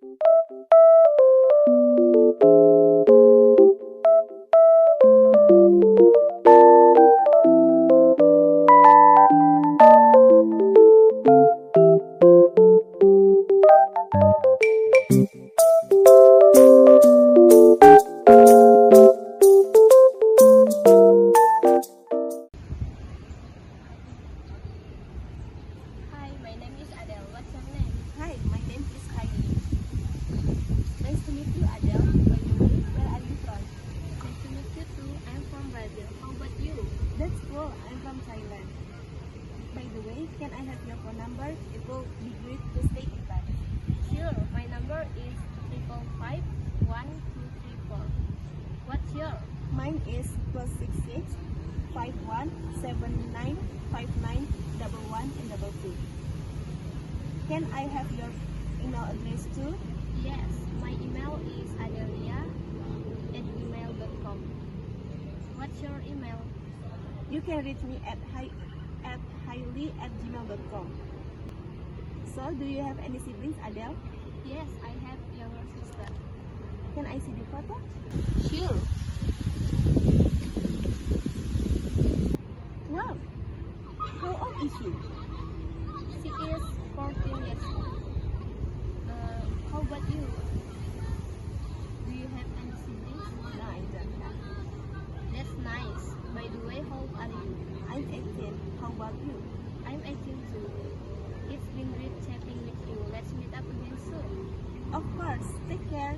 Hi, my name is Adele. What's your name? Hi, my name is Kylie. Nice to meet you, Adele. By the way, where are you from? Nice to meet you too. I'm from Brazil. How about you? That's cool. I'm from Thailand. By the way, can I have your phone number? It will be great to stay in touch. Sure. My number is 555-1234. What's yours? Mine is +66 5179 5911 and 22. Can I have your email address too? Yes, my email is adelia@gmail.com. What's your email? You can reach me at highly@gmail.com. So, do you have any siblings, Adele? Yes, I have younger sister. Can I see the photo? Sure. Wow! How old is she? She is 14 years old. How about you? Do you have any siblings? No, I don't have. That's nice. By the way, how old are you? I'm 18. How about you? I'm 18 too. It's been great chatting with you. Let's meet up again soon. Of course. Take care.